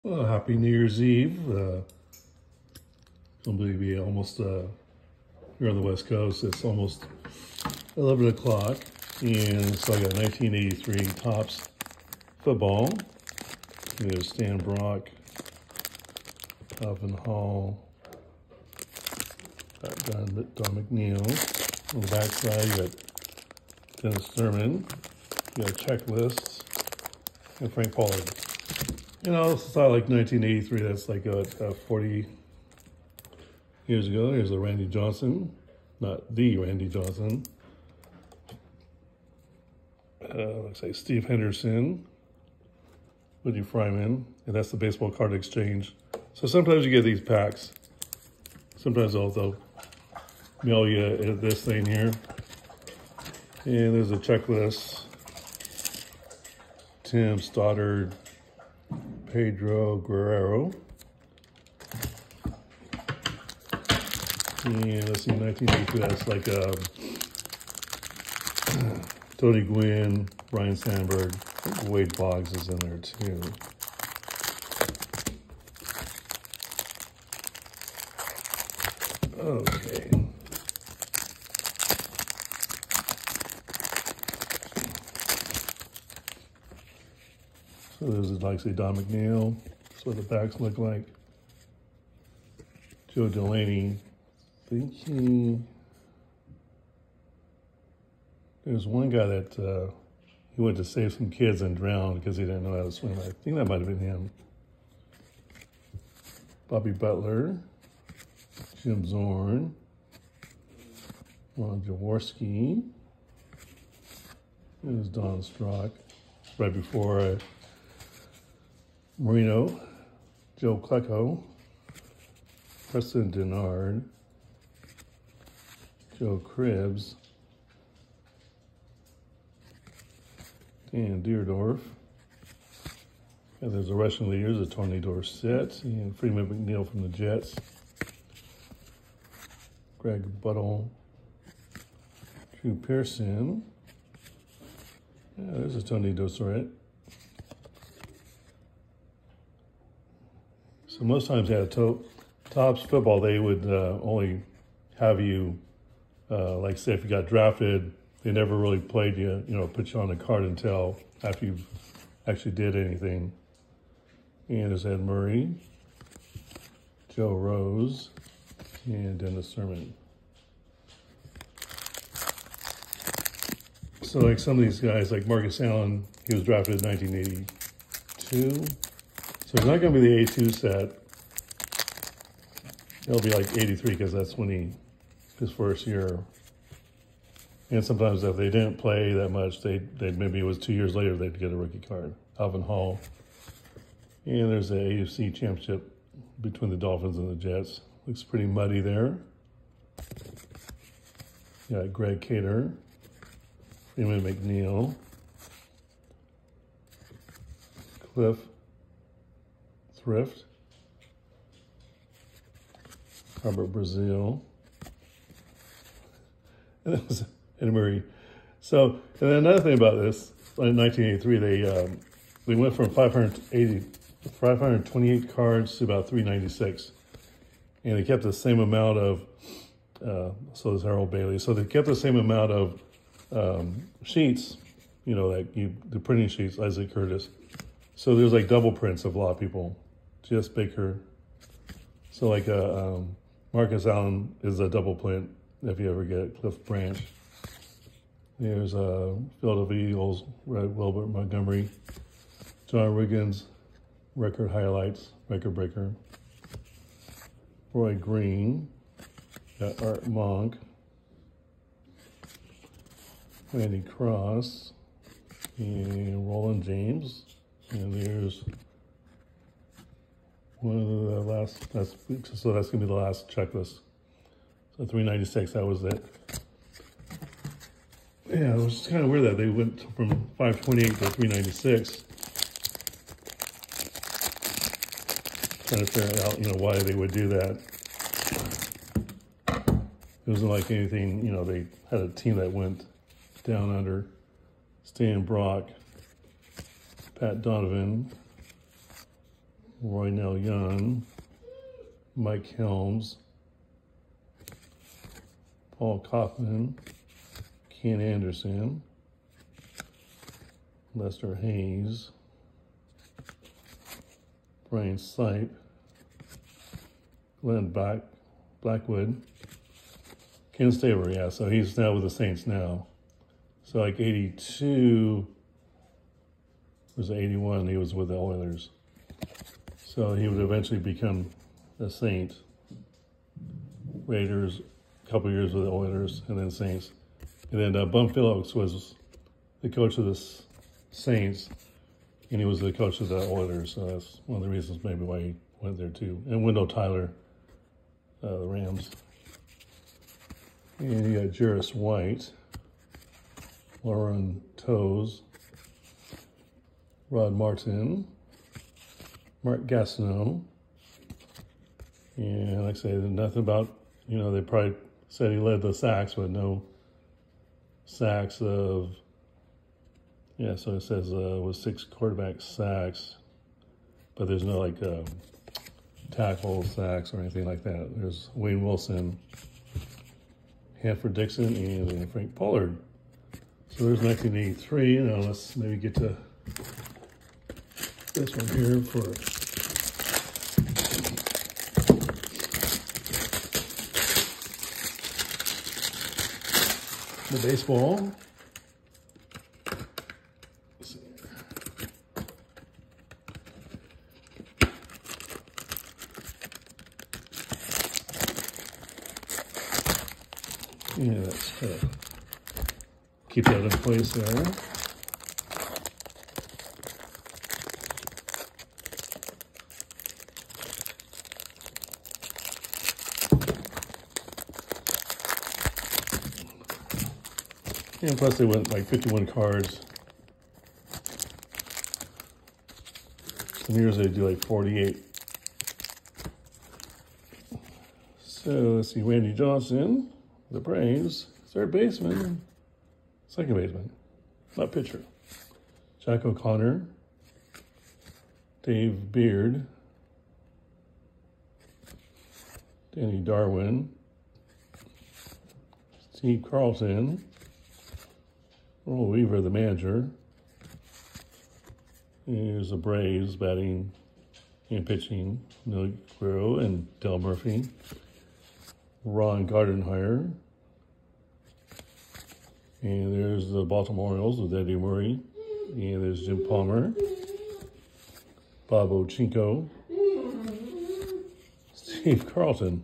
Well, happy New Year's Eve. It's going to be almost here on the West Coast. It's almost 11 o'clock. And so I got 1983 Topps football. There's Stan Brock, Alvin Hall, Don McNeil. On the back side, you got Dennis Thurman. You got checklists. And Frank Pollard. You know, it's not like 1983, that's like 40 years ago. Here's a Randy Johnson, not the Randy Johnson. Looks like Steve Henderson, Woody Fryman, and that's the baseball card exchange. So sometimes you get these packs. Sometimes they'll mail you this thing here. And there's a checklist. Tim Stoddard, Pedro Guerrero. And let's see, 1982, that's like Tony Gwynn, Brian Sandberg, Wade Boggs is in there too. Okay. So there's, like, say, Don McNeil. That's what the backs look like. Joe Delaney. There's one guy that he went to save some kids and drowned because he didn't know how to swim. I think that might have been him. Bobby Butler. Jim Zorn. Ron Jaworski. There's Don Strock. Right before Marino, Joe Klecko, Preston Denard, Joe Cribbs, Dan Deerdorf, and there's the Russian leaders, a Tony Dorsett, and Freeman McNeil from the Jets, Greg Buttle, Drew Pearson, yeah, there's a Tony Dorsett. So most times at Topps football, they would only have you, like say if you got drafted, they never really played you, put you on the card until after you actually did anything. And there's Ed Murray, Joe Rose, and Dennis Thurman. So like some of these guys, like Marcus Allen, he was drafted in 1982. So it's not going to be the A2 set. It'll be like 83 because that's when his first year. And sometimes if they didn't play that much, they maybe it was 2 years later they'd get a rookie card. Alvin Hall. And there's the AFC championship between the Dolphins and the Jets. Looks pretty muddy there. Yeah, Greg Cater, Freeman McNeil, Cliff Thrift, Robert Brazil, and that was Eddie Murray. So, and then another thing about this, in 1983, they went from 528 cards to about 396, and they kept the same amount of. So does Harold Bailey. So they kept the same amount of sheets, the printing sheets, Isaac Curtis. So there's like double prints of a lot of people. Jess Baker. So like Marcus Allen is a double print if you ever get it. Cliff Branch. There's Philadelphia Eagles, Wilbert Montgomery. John Riggins, record highlights, record breaker. Roy Green. Got Art Monk. Randy Cross. And Roland James. And there's one of the last, so that's going to be the last checklist. So 396, that was it. Yeah, it was just kind of weird that they went from 528 to 396. Trying to figure out, why they would do that. It wasn't like anything, they had a team that went down under. Stan Brock, Pat Donovan, Roy Nell Young, Mike Helms, Paul Kaufman, Ken Anderson, Lester Hayes, Brian Sipe, Glenn Blackwood, Ken Staver, yeah, so he's now with the Saints now. So like 82, was 81, he was with the Oilers. So he would eventually become a Saint. Raiders, a couple years with the Oilers, and then Saints. And then Bum Phillips was the coach of the Saints, and he was the coach of the Oilers. So that's one of the reasons maybe why he went there too. And Wendell Tyler, the Rams. And you got Juris White, Lauren Toes, Rod Martin, Mark Gastineau, and like I say, nothing about, you know, they probably said he led the sacks, but no sacks of, yeah, so it says was 6 quarterback sacks, but there's no like tackle sacks or anything like that. There's Wayne Wilson, Hanford Dixon, and Frank Pollard. So there's 1983. Now let's maybe get to this one here for the baseball. Let's see here. Yeah, let's keep that in place there. And plus they went like 51 cards. Some years they do like 48. So let's see, Randy Johnson, the Braves, third baseman, second baseman, not pitcher. Jack O'Connor, Dave Beard, Danny Darwin, Steve Carlton, Earl Weaver, the manager. Here's the Braves batting and pitching. Neil Guerrero and Del Murphy. Ron Gardenhire. And there's the Baltimore Orioles with Eddie Murray. And there's Jim Palmer. Bob Ochinko. Steve Carlton.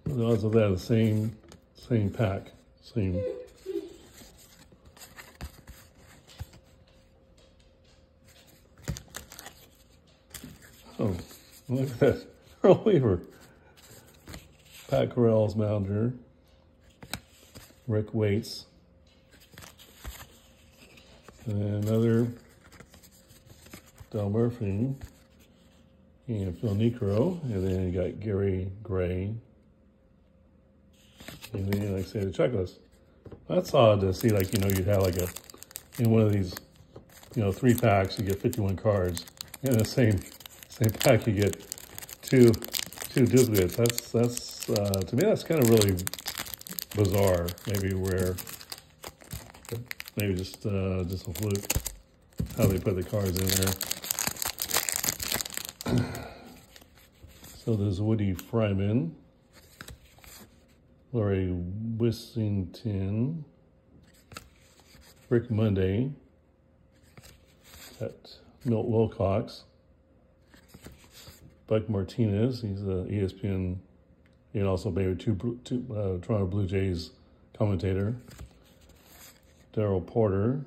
The odds of that, the same pack. Same. Oh, look at that. Earl Weaver. Pat Correll's manager. Rick Waits. And then another Del Murphy. And Phil Necro. And then you got Gary Gray. And then, like I say, the checklist. That's odd to see, like, you know, you'd have like in one of these, you know, 3 packs, you get 51 cards. In the same pack, you get two duplicates. That's to me, that's kind of really bizarre. Maybe rare. Maybe just a fluke how they put the cards in there. So there's Woody Fryman, Laurie Wissington, Rick Monday, got Milt Wilcox, Buck Martinez, he's the ESPN and also maybe Toronto Blue Jays commentator, Darryl Porter,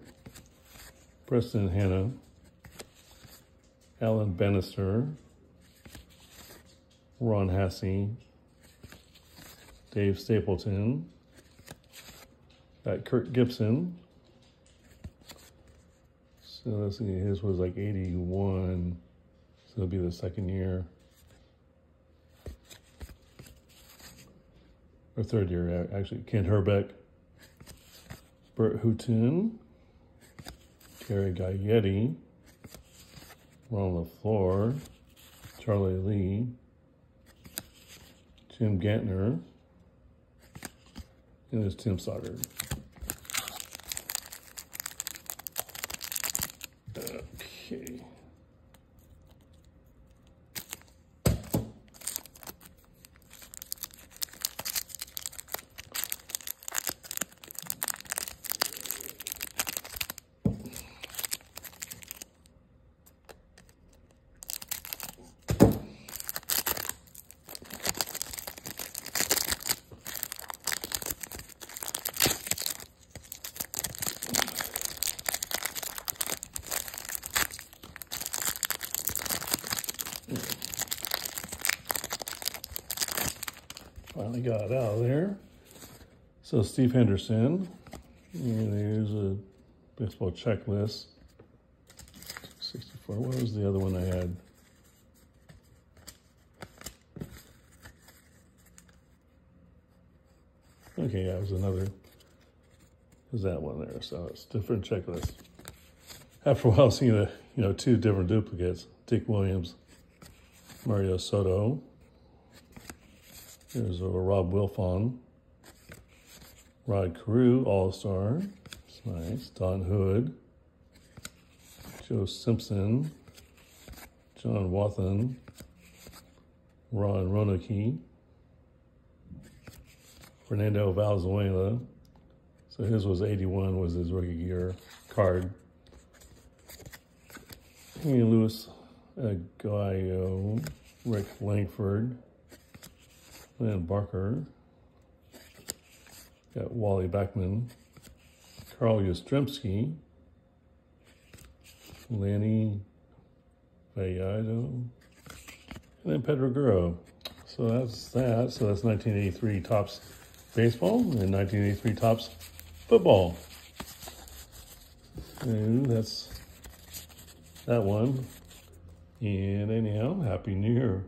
Preston Hanna, Alan Bannister, Ron Hassey, Dave Stapleton, got Kurt Gibson. So let's see, his was like 81, so it'll be the second year. Or third year, actually. Kent Herbeck, Bert Houghton, Gary Gaetti, Ron LaFleur, Charlie Lee, Jim Gantner, and there's Tim Stoddard. Okay. Finally got it out of there. So Steve Henderson, and here's a baseball checklist. 64, what was the other one I had? Okay, yeah, it was another, there's that one there, so it's different checklist. After a while, seeing two different duplicates, Dick Williams, Mario Soto. There's a Rob Wilfon, Rod Carew, All-Star. That's nice. Don Hood, Joe Simpson, John Wathan, Ron Roanoke, Fernando Valenzuela. So his was 81, was his rookie year card. Henry Louis Aguayo, Rick Langford, Lynn Barker, got Wally Backman, Carl Yastrzemski, Lanny Vallado, and then Pedro Guerrero. So that's that. So that's 1983 Topps baseball and 1983 Topps football. And that's that one. And anyhow, Happy New Year.